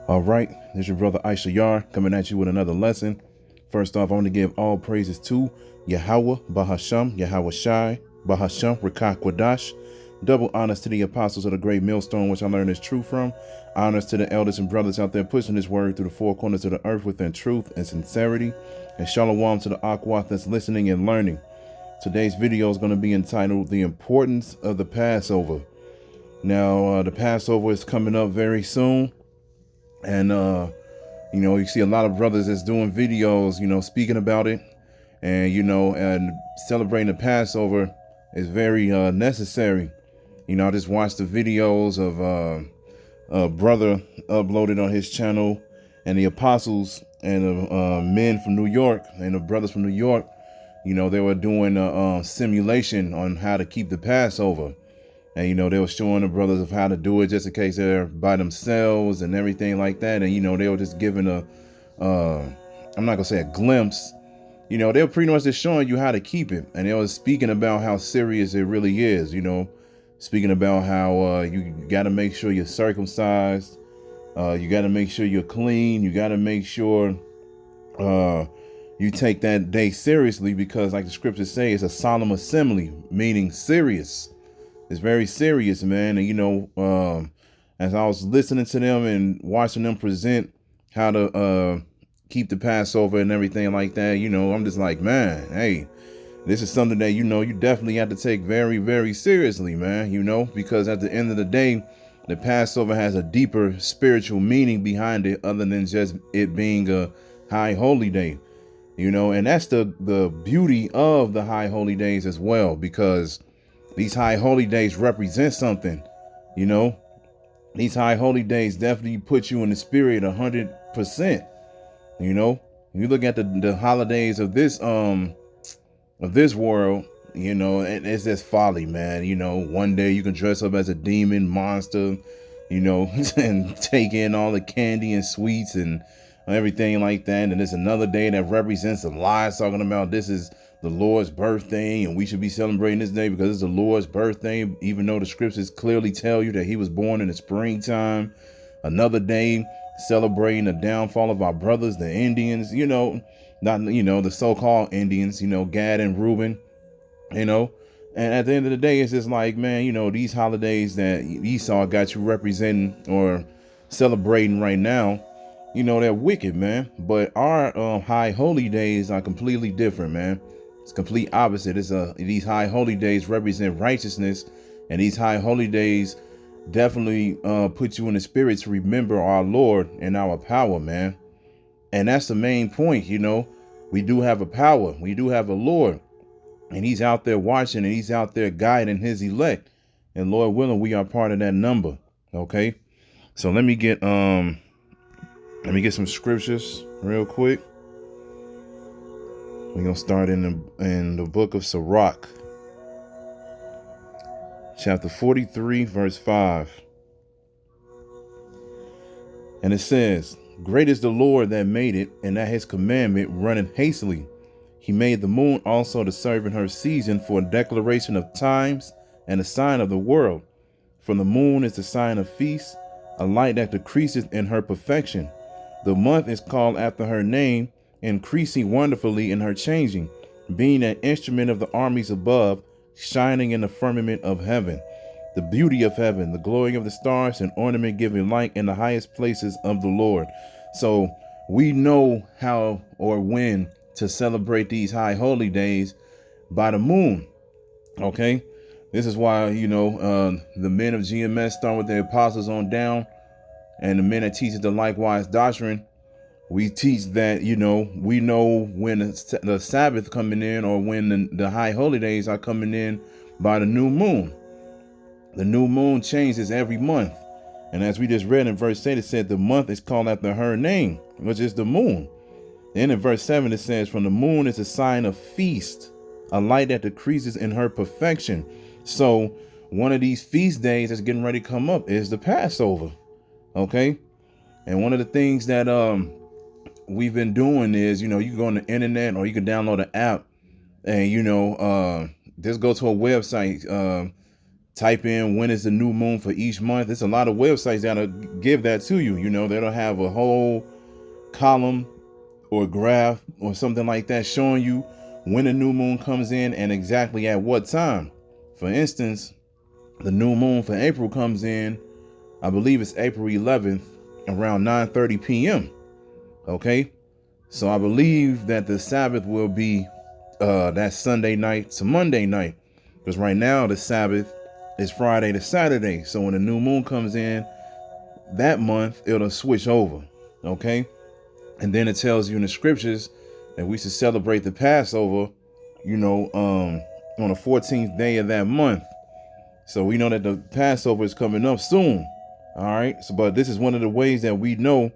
All right, this is your brother Issachar coming at you with another lesson. First off, I want to give all praises to Yahweh, Bahasham, Yahweh Shai, Bahasham, Rekah Kwadash. Double honors to the apostles of the great millstone, which I learned is true from. Honors to the elders and brothers out there pushing this word through the four corners of the earth within truth and sincerity. And shalom to the Aquath that's listening and learning. Today's video is going to be entitled The Importance of the Passover. Now, the Passover is coming up very soon. And, you see a lot of brothers that's doing videos, speaking about it. And, and celebrating the Passover is very necessary. I just watched the videos of a brother uploaded on his channel, and the apostles and the men from New York and the brothers from New York, they were doing a simulation on how to keep the Passover. And, they were showing the brothers of how to do it just in case they're by themselves and everything like that. And, they were just giving I'm not going to say a glimpse. They were pretty much just showing you how to keep it. And they were speaking about how serious it really is, speaking about how you got to make sure you're circumcised. You got to make sure you're clean. You got to make sure you take that day seriously, because like the scriptures say, it's a solemn assembly, meaning serious. It's very serious, man. And, as I was listening to them and watching them present how to keep the Passover and everything like that, I'm just like, man, hey, this is something that, you definitely have to take very, very seriously, man, because at the end of the day, the Passover has a deeper spiritual meaning behind it other than just it being a high holy day, and that's the beauty of the high holy days as well, because these high holy days represent something, These high holy days definitely put you in the spirit 100%. You look at the holidays of this world, it's just folly, man. One day you can dress up as a demon monster, and take in all the candy and sweets and everything like that. And there's another day that represents the lies, talking about this is the Lord's birthday and we should be celebrating this day because it's the Lord's birthday, even though the scriptures clearly tell you that he was born in the springtime. Another day celebrating the downfall of our brothers, the Indians, the so-called Indians, Gad and Reuben, and at the end of the day, it's just like, man, these holidays that Esau got you representing or celebrating right now, they're wicked, man. But our high holy days are completely different, man. It's complete opposite. These high holy days represent righteousness, and these high holy days definitely put you in the spirit to remember our Lord and our power, man. And that's the main point. We do have a power. We do have a Lord, and he's out there watching, and he's out there guiding his elect, and Lord willing, we are part of that number. Okay, so let me get some scriptures real quick. We're gonna start in the book of Sirach, chapter 43, verse 5. And it says, "Great is the Lord that made it, and that his commandment runneth hastily. He made the moon also to serve in her season for a declaration of times and a sign of the world. For the moon is the sign of feast, a light that decreaseth in her perfection. The month is called after her name, increasing wonderfully in her changing, being an instrument of the armies above, shining in the firmament of heaven. The beauty of heaven, the glory of the stars, and ornament giving light in the highest places of the Lord." So we know how or when to celebrate these high holy days by the moon. Okay, this is why, the men of GMS, start with the apostles on down, and the men that teaches the likewise doctrine. We teach that, we know when the Sabbath coming in, or when the high holy days are coming in by the new moon. The new moon changes every month. And as we just read in verse 8, it said the month is called after her name, which is the moon. Then in verse 7, it says, "From the moon is a sign of feast, a light that decreases in her perfection." So one of these feast days that's getting ready to come up is the Passover. Okay. And one of the things that we've been doing is, you can go on the internet, or you can download an app, and just go to a website, type in when is the new moon for each month. There's a lot of websites that'll give that to you. You know, they'll have a whole column or graph or something like that showing you when the new moon comes in and exactly at what time. For instance, the new moon for April comes in, I believe it's April 11th around 9:30 p.m. Okay, so I believe that the Sabbath will be that Sunday night to Monday night, because right now the Sabbath is Friday to Saturday. So when the new moon comes in that month, it'll switch over. Okay, and then it tells you in the scriptures that we should celebrate the Passover, you know, on the 14th day of that month. So we know that the Passover is coming up soon. All right. So, but this is one of the ways that we know,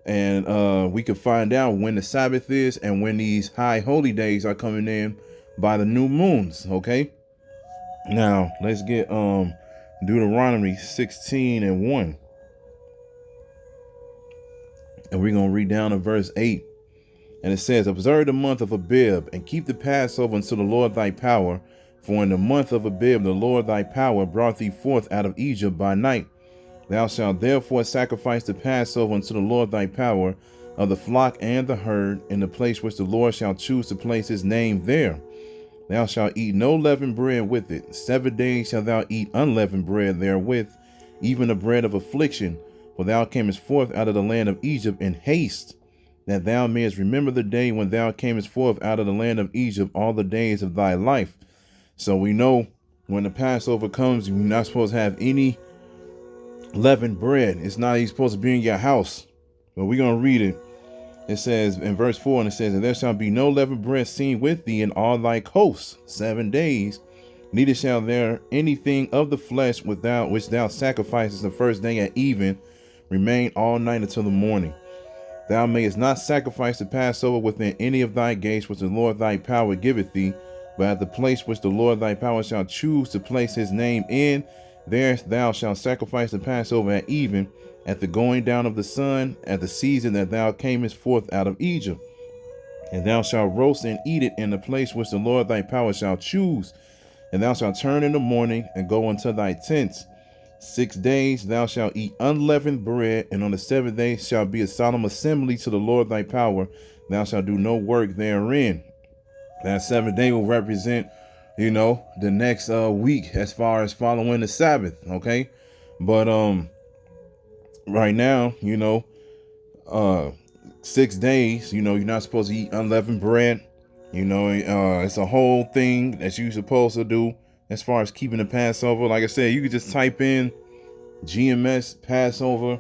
and we can find out when the Sabbath is and when these high holy days are coming in by the new moons. Okay. Now let's get Deuteronomy 16:1. And we're going to read down to verse 8. And it says, observe the month of Abib and keep the Passover unto the Lord thy power. For in the month of Abib, the Lord thy power brought thee forth out of Egypt by night. Thou shalt therefore sacrifice the Passover unto the Lord thy power of the flock and the herd in the place which the Lord shall choose to place his name there. Thou shalt eat no leavened bread with it. 7 days shalt thou eat unleavened bread therewith, even the bread of affliction. For thou camest forth out of the land of Egypt in haste, that thou mayest remember the day when thou camest forth out of the land of Egypt all the days of thy life. So we know when the Passover comes, you're not supposed to have any leavened bread. It's not even supposed to be in your house. But we're going to read it. It says in verse 4, and it says, and there shall be no leavened bread seen with thee in all thy coasts 7 days. Neither shall there anything of the flesh which thou sacrificest the first day at even remain all night until the morning. Thou mayest not sacrifice the Passover within any of thy gates which the Lord thy power giveth thee, but at the place which the Lord thy power shall choose to place his name in, there thou shalt sacrifice the Passover at even, at the going down of the sun, at the season that thou camest forth out of Egypt. And thou shalt roast and eat it in the place which the Lord thy power shall choose. And thou shalt turn in the morning and go unto thy tents. 6 days thou shalt eat unleavened bread, and on the 7th day shall be a solemn assembly to the Lord thy power. Thou shalt do no work therein. That 7th day will represent, you know, the next week as far as following the Sabbath. Okay, but right now, you know, 6 days, you know, you're not supposed to eat unleavened bread. You know, it's a whole thing that you're supposed to do as far as keeping the Passover. Like I said, you could just type in GMS Passover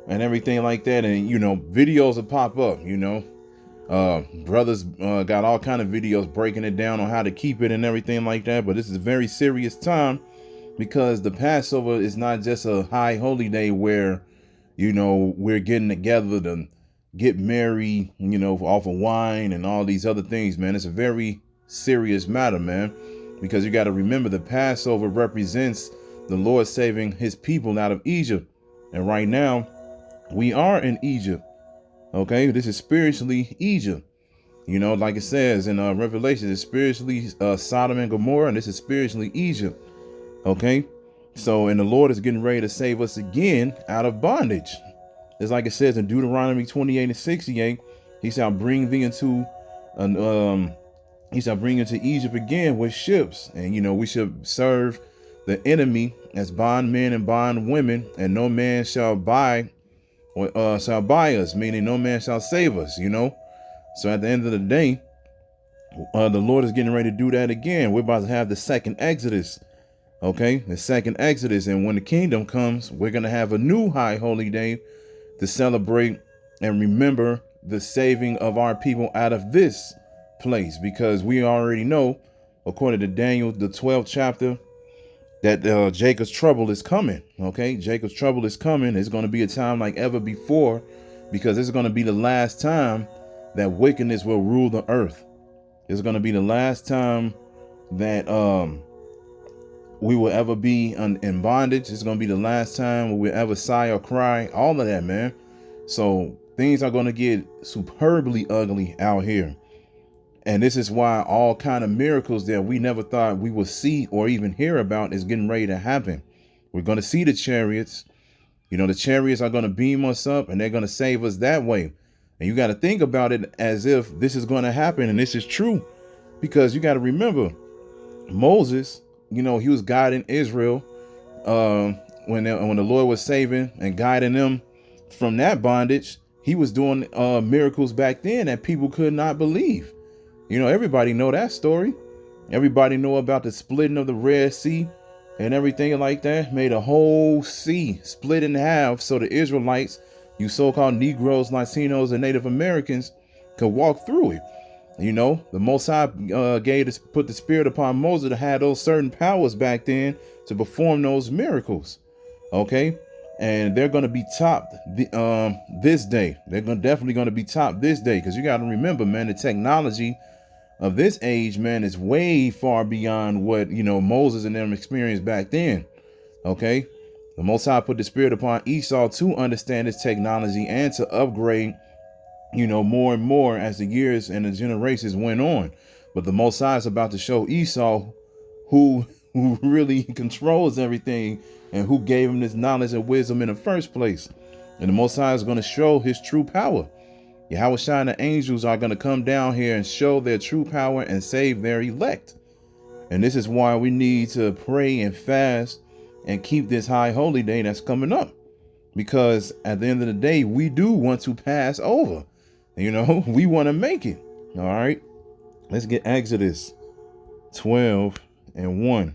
and everything like that, and you know, videos will pop up. You know, brothers got all kind of videos breaking it down on how to keep it and everything like that. But this is a very serious time, because the Passover is not just a high holy day where, you know, we're getting together to get married, you know, off of wine and all these other things, man. It's a very serious matter, man, because you got to remember the Passover represents the Lord saving his people out of Egypt. And right now we are in Egypt. Okay, this is spiritually Egypt. You know, like it says in Revelation, it's spiritually Sodom and Gomorrah, and this is spiritually Egypt. Okay, so, and the Lord is getting ready to save us again out of bondage. It's like it says in Deuteronomy 28:68, he shall bring thee into Egypt again with ships. And, you know, we should serve the enemy as bondmen and bondwomen, and no man shall buy us, meaning no man shall save us, you know. So at the end of the day, the Lord is getting ready to do that again. We're about to have the second Exodus. Okay, the second Exodus. And when the kingdom comes, we're going to have a new high holy day to celebrate and remember the saving of our people out of this place, because we already know, according to Daniel, the 12th chapter, that Jacob's trouble is coming. Okay, Jacob's trouble is coming. It's going to be a time like ever before, because it's going to be the last time that wickedness will rule the earth. It's going to be the last time that we will ever be in bondage. It's going to be the last time we'll ever sigh or cry, all of that, man. So things are going to get superbly ugly out here. And this is why all kind of miracles that we never thought we would see or even hear about is getting ready to happen. We're going to see the chariots. You know, the chariots are going to beam us up and they're going to save us that way. And you got to think about it as if this is going to happen and this is true, because you got to remember Moses, you know, he was guiding Israel when the Lord was saving and guiding them from that bondage. He was doing miracles back then that people could not believe. You know, everybody know that story. Everybody know about the splitting of the Red Sea and everything like that. Made a whole sea split in half so the Israelites, you so-called Negroes, Latinos, and Native Americans, could walk through it. You know, the Most High put the spirit upon Moses to have those certain powers back then to perform those miracles. Okay, and they're going to be topped this day. They're definitely going to be topped this day, because you got to remember, man, the technology of this age, man, is way far beyond what, you know, Moses and them experienced back then. Okay, the Most High put the spirit upon Esau to understand this technology and to upgrade, you know, more and more as the years and the generations went on. But the Most High is about to show Esau who really controls everything and who gave him this knowledge and wisdom in the first place. And the Most High is going to show his true power. Yahweh Shai and the angels are going to come down here and show their true power and save their elect. And this is why we need to pray and fast and keep this high holy day that's coming up. Because at the end of the day, we do want to pass over. You know, we want to make it. All right. Let's get Exodus 12:1.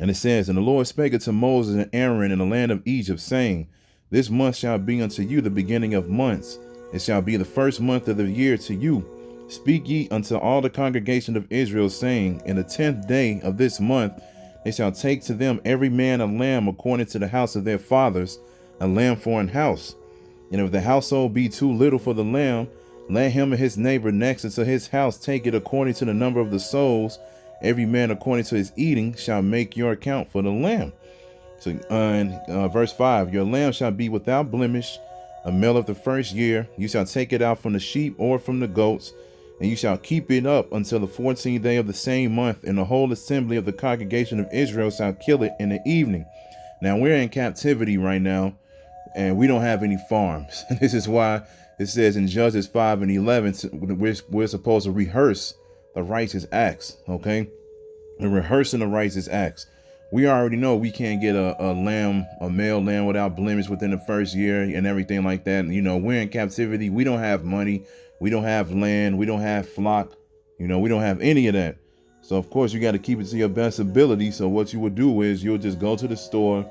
And it says, and the Lord spake unto Moses and Aaron in the land of Egypt, saying, this month shall be unto you the beginning of months. It shall be the first month of the year to you. Speak ye unto all the congregation of Israel, saying, in the 10th day of this month, they shall take to them every man a lamb according to the house of their fathers, a lamb for an house. And if the household be too little for the lamb, let him and his neighbor next unto his house take it according to the number of the souls. Every man according to his eating shall make your account for the lamb. So verse 5, your lamb shall be without blemish, a male of the first year. You shall take it out from the sheep or from the goats, and you shall keep it up until the 14th day of the same month, and the whole assembly of the congregation of Israel shall kill it in the evening. Now we're in captivity right now, and we don't have any farms. This is why it says in Judges 5:11, we're supposed to rehearse the righteous acts. Okay, we're rehearsing the righteous acts. We already know we can't get a male lamb without blemish within the first year and everything like that. You know, we're in captivity. We don't have money. We don't have land. We don't have flock. You know, we don't have any of that. So, of course, you got to keep it to your best ability. So what you would do is you'll just go to the store,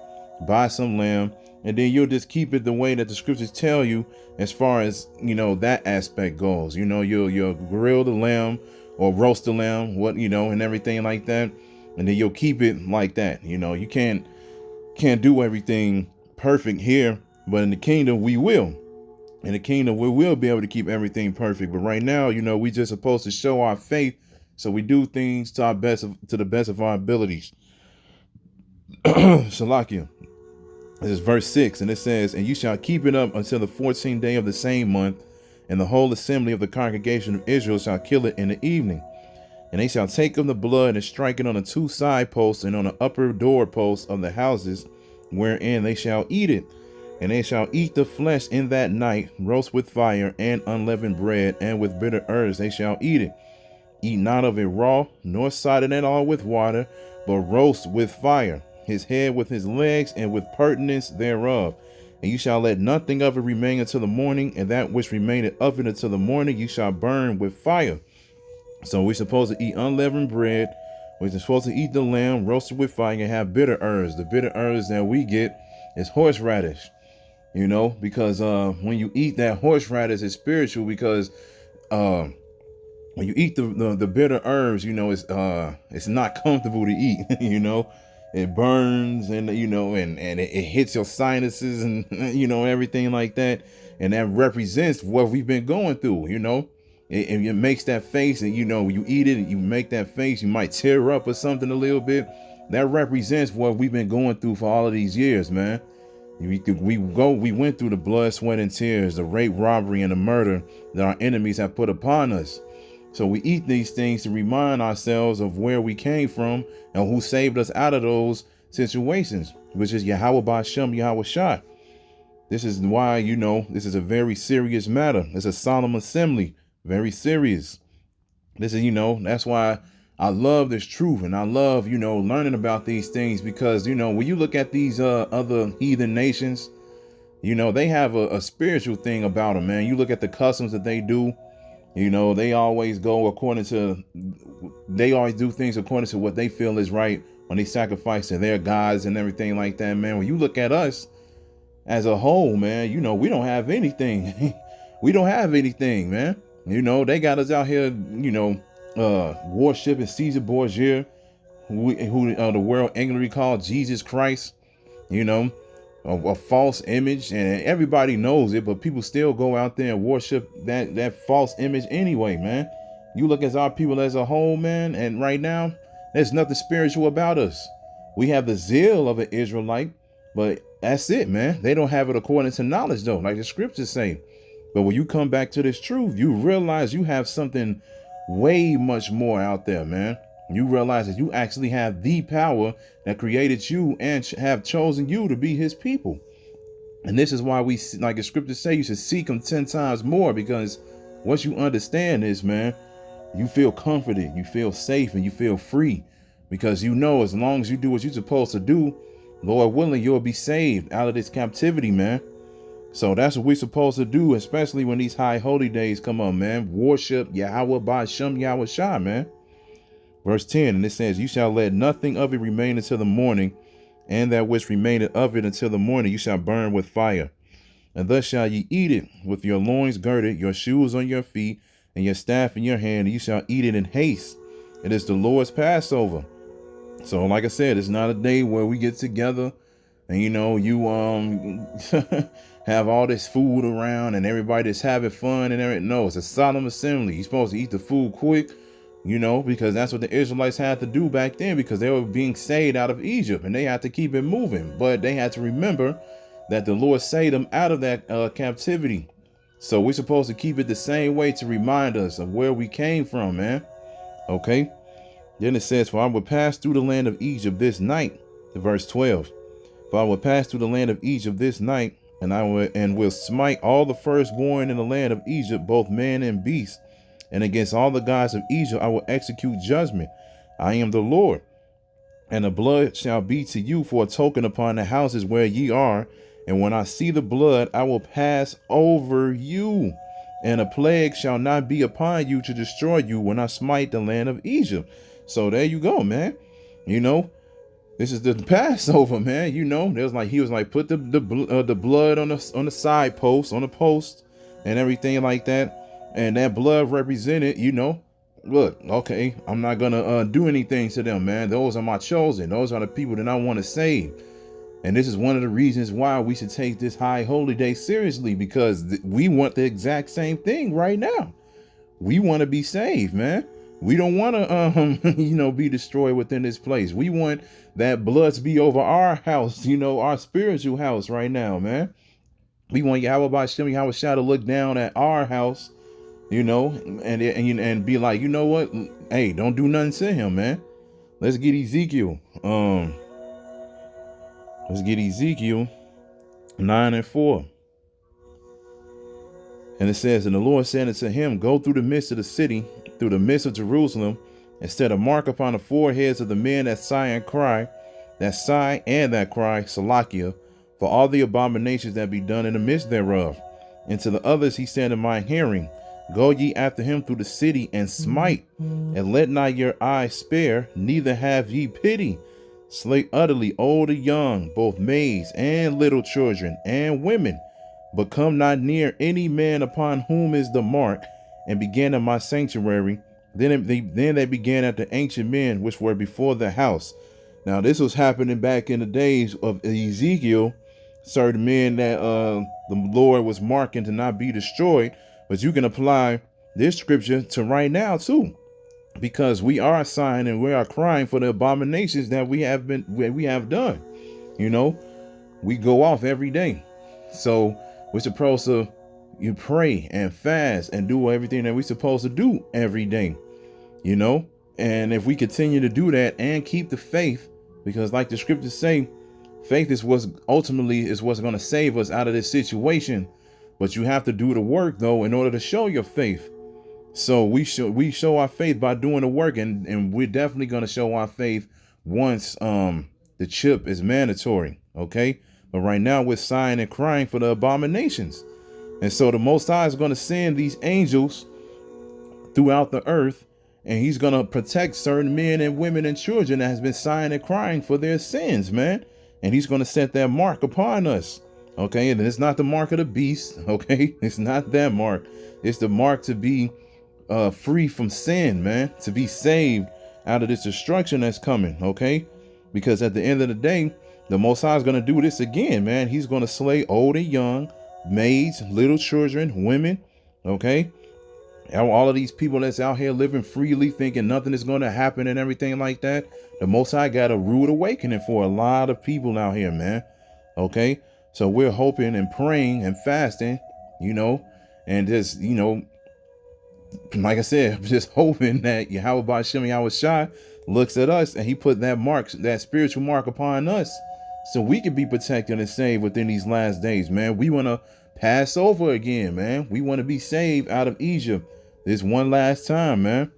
buy some lamb, and then you'll just keep it the way that the scriptures tell you as far as, you know, that aspect goes. You know, you'll grill the lamb or roast the lamb, and everything like that. And then you'll keep it like that. You know, you can't do everything perfect here, but in the kingdom we will. In the kingdom we will be able to keep everything perfect. But right now, you know, we just supposed to show our faith, so we do things to the best of our abilities. Shalakia. This is verse 6, and it says, and you shall keep it up until the 14th day of the same month, and the whole assembly of the congregation of Israel shall kill it in the evening. And they shall take of the blood and strike it on the two side posts and on the upper door posts of the houses, wherein they shall eat it. And they shall eat the flesh in that night, roast with fire and unleavened bread, and with bitter herbs they shall eat it. Eat not of it raw, nor sodden at all with water, but roast with fire, his head with his legs, and with purtenance thereof. And you shall let nothing of it remain until the morning, and that which remaineth of it until the morning you shall burn with fire. So we're supposed to eat unleavened bread. We're supposed to eat the lamb roasted with fire and have bitter herbs. The bitter herbs that we get is horseradish, you know, because when you eat that horseradish, it's spiritual, because when you eat the bitter herbs, you know, it's not comfortable to eat. You know, it burns, and and it hits your sinuses and everything like that. And that represents what we've been going through. You know, it makes that face, and you eat it and you make that face, you might tear up or something a little bit. That represents what we've been going through for all of these years, man. We went through the blood, sweat, and tears, the rape, robbery, and the murder that our enemies have put upon us. So we eat these things to remind ourselves of where we came from and who saved us out of those situations, which is Yahweh Ba'Shem Yahweh Shai. This is why, this is a very serious matter. It's a solemn assembly, very serious. This is, that's why I love this truth, and I love, learning about these things, because, when you look at these other heathen nations, they have a spiritual thing about them, man. You look at the customs that they do, they always do things according to what they feel is right when they sacrifice to their gods and everything like that, man. When you look at us as a whole, man, we don't have anything. We don't have anything, man. They got us out here, worshiping Caesar Borgia, who the world ignorantly called Jesus Christ, a false image, and everybody knows it, but people still go out there and worship that false image anyway, man. You look at our people as a whole, man, and right now, there's nothing spiritual about us. We have the zeal of an Israelite, but that's it, man. They don't have it according to knowledge, though, like the scriptures say. But when you come back to this truth, you realize you have something way much more out there, man. You realize that you actually have the power that created you and have chosen you to be his people. And this is why we, like the scriptures say, you should seek him 10 times more, because once you understand this, man, you feel comforted, you feel safe, and you feel free, because as long as you do what you're supposed to do, Lord willing, you'll be saved out of this captivity, man. So that's what we're supposed to do, especially when these high holy days come up, man. Worship Yahweh Ba'Shem Yahweh Shai, man. Verse 10, and it says, you shall let nothing of it remain until the morning, and that which remaineth of it until the morning you shall burn with fire. And thus shall ye eat it, with your loins girded, your shoes on your feet, and your staff in your hand, and you shall eat it in haste. It is the Lord's Passover. So like I said, it's not a day where we get together and, you have all this food around and everybody just having fun and everything. No, it's a solemn assembly. You're supposed to eat the food quick, because that's what the Israelites had to do back then, because they were being saved out of Egypt and they had to keep it moving. But they had to remember that the Lord saved them out of that captivity. So we're supposed to keep it the same way to remind us of where we came from, man. Okay. Then it says, for I will pass through the land of Egypt this night. Verse 12. For I will pass through the land of Egypt this night, and will smite all the firstborn in the land of Egypt, both man and beast. And against all the gods of Egypt I will execute judgment. I am the Lord. And the blood shall be to you for a token upon the houses where ye are. And when I see the blood, I will pass over you. And a plague shall not be upon you to destroy you when I smite the land of Egypt. So there you go, man. This is the Passover, man. He was like, put the blood on the side post, on the post, and everything like that. And that blood represented, look, okay, I'm not gonna do anything to them, man. Those are my chosen. Those are the people that I want to save. And this is one of the reasons why we should take this high holy day seriously, because we want the exact same thing right now. We want to be saved, man. We don't want to, be destroyed within this place. We want that blood to be over our house, our spiritual house right now, man. We want Yahweh Ba'Shem Yahweh Shai to look down at our house, and be like, you know what? Hey, don't do nothing to him, man. Let's get Ezekiel. Let's get Ezekiel 9:4. And it says, and the Lord said unto him, go through the midst of the city, through the midst of Jerusalem, and set a mark upon the foreheads of the men that sigh and cry, that cry, Salakia, for all the abominations that be done in the midst thereof. And to the others he said in my hearing, go ye after him through the city and smite, and let not your eyes spare, neither have ye pity. Slay utterly old and young, both maids and little children and women, but come not near any man upon whom is the mark, and began in my sanctuary. Then they began at the ancient men which were before the house. Now this was happening back in the days of Ezekiel, certain men that the Lord was marking to not be destroyed. But you can apply this scripture to right now too, because we are sighing and we are crying for the abominations that we have done. We go off every day. So we're supposed to you pray and fast and do everything that we're supposed to do every day, you know. And if we continue to do that and keep the faith, because like the scriptures say, faith is what's ultimately is what's going to save us out of this situation. But you have to do the work though in order to show your faith. So we show our faith by doing the work, and we're definitely going to show our faith once the chip is mandatory. Okay, but right now we're sighing and crying for the abominations, and so the Most High is going to send these angels throughout the earth, and he's going to protect certain men and women and children that has been sighing and crying for their sins, man. And he's going to set that mark upon us. Okay, and it's not the mark of the beast. Okay, it's not that mark. It's the mark to be free from sin, man, to be saved out of this destruction that's coming. Okay, because at the end of the day, the Most High is going to do this again, man. He's going to slay old and young, maids, little children, women. Okay, all of these people that's out here living freely, thinking nothing is going to happen and everything like that. The Most High got a rude awakening for a lot of people out here, man. Okay, so we're hoping and praying and fasting, you know, and just, you know, like I said, just hoping that Yahweh Ba'Shem Yahweh Shai looks at us and he put that mark, that spiritual mark upon us, so we can be protected and saved within these last days, man. We want to pass over again, man. We want to be saved out of Egypt this one last time, man.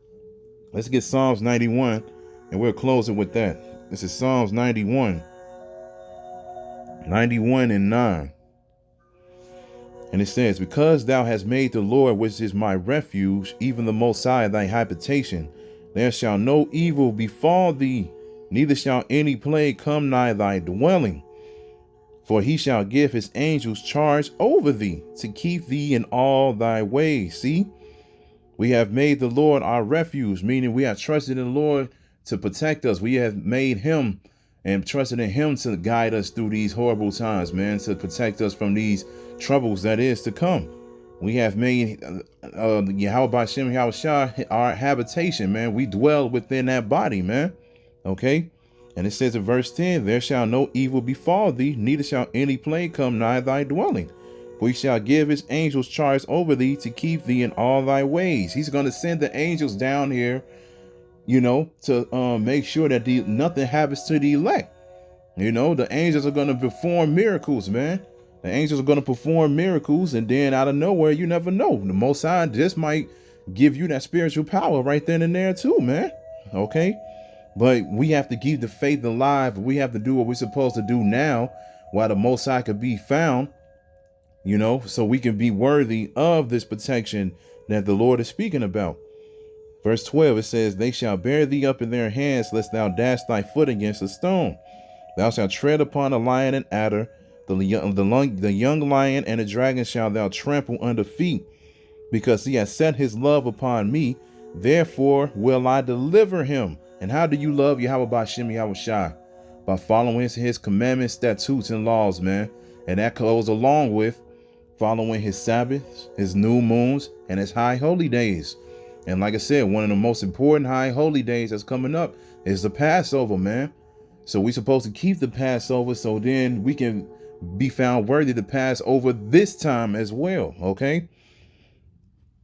Let's get Psalms 91, and we're closing with that. This is Psalms 91 and 9. And it says, because thou hast made the Lord, which is my refuge, even the Most High thy habitation, there shall no evil befall thee, neither shall any plague come nigh thy dwelling. For he shall give his angels charge over thee, to keep thee in all thy ways. See, we have made the Lord our refuge, meaning we have trusted in the Lord to protect us. We have made him and trusted in him to guide us through these horrible times, man, to protect us from these troubles that is to come. We have made Yahweh Ba'Shem Yahweh Shai our habitation, man. We dwell within that body, man. Okay. And it says in verse 10, there shall no evil befall thee, neither shall any plague come nigh thy dwelling. For he shall give his angels charge over thee, to keep thee in all thy ways. He's going to send the angels down here, you know, to make sure that nothing happens to the elect. You know, the angels are going to perform miracles, man. The angels are going to perform miracles, and then out of nowhere, you never know. The Most High just might give you that spiritual power right then and there too, man. Okay. But we have to keep the faith alive. We have to do what we're supposed to do now while the Most High could be found, you know, so we can be worthy of this protection that the Lord is speaking about. Verse 12, it says, they shall bear thee up in their hands, lest thou dash thy foot against a stone. Thou shalt tread upon a lion and adder, the young lion and the dragon shall thou trample under feet, because he has set his love upon me. Therefore will I deliver him. And how do you love Yahweh Ba'Shem Yahweh Shai? By following his commandments, statutes, and laws, man. And that goes along with following his Sabbaths, his new moons, and his high holy days. And like I said, one of the most important high holy days that's coming up is the Passover, man. So we're supposed to keep the Passover, so then we can be found worthy to pass over this time as well. Okay.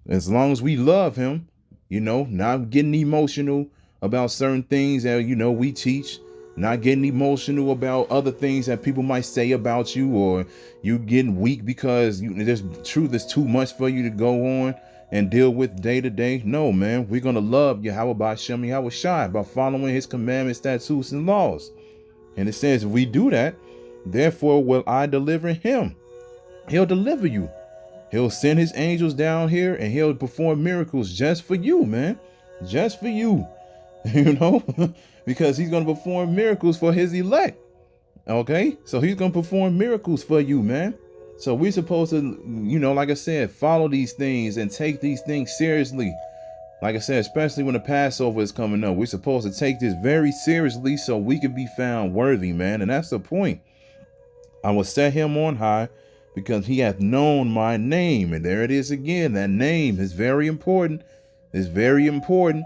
As long as we love him, you know, not getting emotional about certain things that, you know, we teach, not getting emotional about other things that people might say about you, or you getting weak because there's truth is too much for you to go on and deal with day to day. No, man, we're going to love Yahweh Ba'Shem Yahweh Shai by following his commandments, statutes, and laws. And it says, if we do that, therefore will I deliver him. He'll deliver you. He'll send his angels down here and he'll perform miracles just for you, man. Just for you, you know, because he's going to perform miracles for his elect. Okay, so he's going to perform miracles for you, man. So we're supposed to, you know, like I said, follow these things and take these things seriously. Like I said, especially when the Passover is coming up, we're supposed to take this very seriously so we can be found worthy, man. And that's the point. I will set him on high because he hath known my name. And there it is again. That name is very important. It's very important.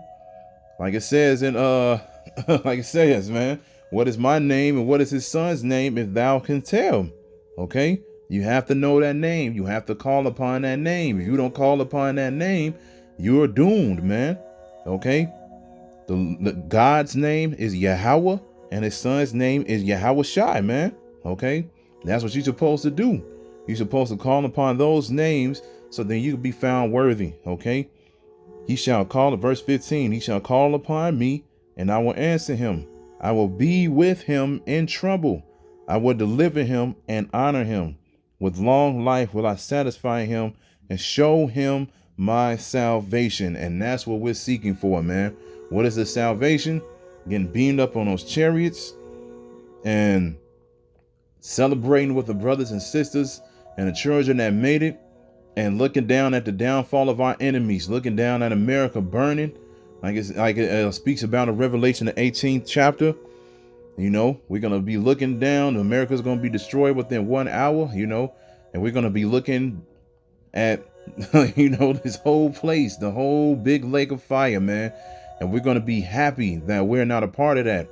Like it says in, like it says, man, what is my name and what is his son's name if thou can tell? Okay. You have to know that name. You have to call upon that name. If you don't call upon that name, you're doomed, man. Okay? The God's name is Yahweh, and his son's name is Yahweh Shai, man. Okay? That's what you're supposed to do. You're supposed to call upon those names so then you can be found worthy. Okay? He shall call, verse 15, he shall call upon me, and I will answer him. I will be with him in trouble. I will deliver him and honor him. With long life will I satisfy him and show him my salvation. And that's what we're seeking for, man. What is the salvation? Getting beamed up on those chariots and celebrating with the brothers and sisters and the children that made it, and looking down at the downfall of our enemies, looking down at America burning, like it speaks about in Revelation, the 18th chapter. You know, we're going to be looking down. America's going to be destroyed within 1 hour, you know, and we're going to be looking at, you know, this whole place, the whole big lake of fire, man. And we're going to be happy that we're not a part of that.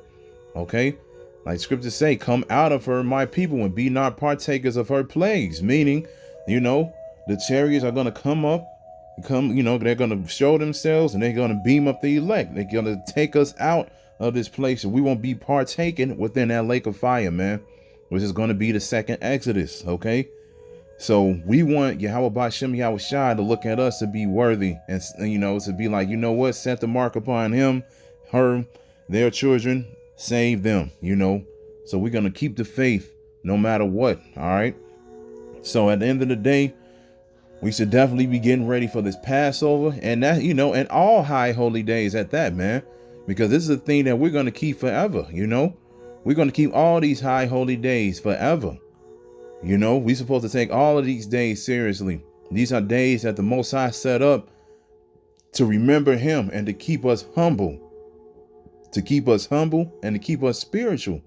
Okay. Like scriptures say, come out of her, my people, and be not partakers of her plagues. Meaning, you know, the chariots are going to come up, you know, they're going to show themselves and they're going to beam up the elect. They're going to take us out of this place, and we won't be partaking within that lake of fire, man, which is going to be the second Exodus. Okay. So we want Yahweh Ba'Shem Yahweh Shai to look at us to be worthy and, you know, to be like, you know what, set the mark upon him, her, their children, save them, you know. So we're going to keep the faith no matter what. All right. So at the end of the day, we should definitely be getting ready for this Passover, and that, you know, and all high holy days at that, man, because this is a thing that we're going to keep forever. You know, we're going to keep all these high holy days forever. You know, we're supposed to take all of these days seriously. These are days that the Most High set up to remember him and to keep us humble, and to keep us spiritual.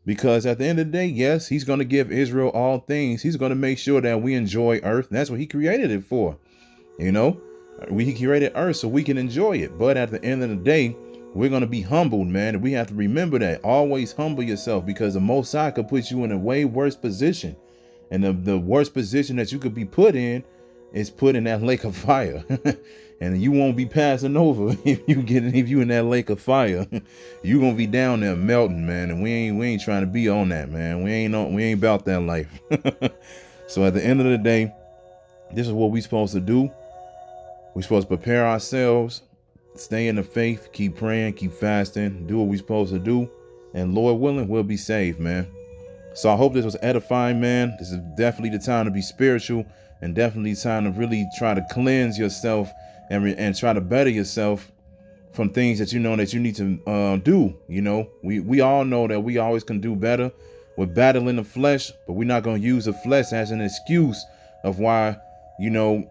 Because at the end of the day, yes, he's going to give Israel all things. He's going to make sure that we enjoy earth. That's what he created it for. You know, he created earth so we can enjoy it. But at the end of the day, we're going to be humbled, man. And we have to remember that. Always humble yourself, because the Most High could put you in a way worse position. And the worst position that you could be put in is put in that lake of fire. And you won't be passing over if you in that lake of fire. You gonna be down there melting, man. And we ain't trying to be on that, man. We ain't about that life. So at the end of the day, this is what we supposed to do. We're supposed to prepare ourselves, stay in the faith, keep praying, keep fasting, do what we're supposed to do, and Lord willing, we'll be saved, man. So I hope this was edifying, man. This is definitely the time to be spiritual, and definitely time to really try to cleanse yourself and try to better yourself from things that you know that you need to do. You know, we all know that we always can do better. We're battling the flesh, but we're not going to use the flesh as an excuse of why, you know,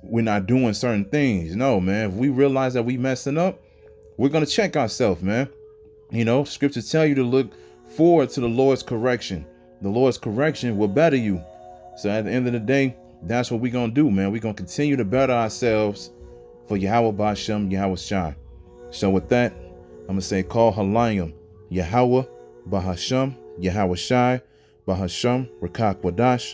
we're not doing certain things. No, man. If we realize that we messing up, we're going to check ourselves, man. You know, scriptures tell you to look forward to the Lord's correction. The Lord's correction will better you. So at the end of the day, that's what we're going to do, man. We're going to continue to better ourselves for Yahweh Ba'Shem Yahweh Shai. So with that, I'm going to say, call Halayim, Yahweh Ba'Shem Yahweh Shai, Ba'Shem Rakak Wadash.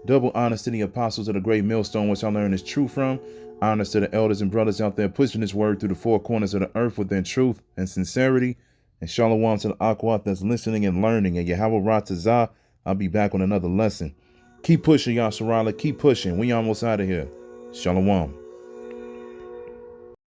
Double honors to the apostles of the great millstone, which I learned is true from. Honors to the elders and brothers out there pushing this word through the four corners of the earth within truth and sincerity. And shalom to the Akwat that's listening and learning. And Yahweh Ratazah, I'll be back with another lesson. Keep pushing, Yasharala. Keep pushing. We almost out of here. Shalom.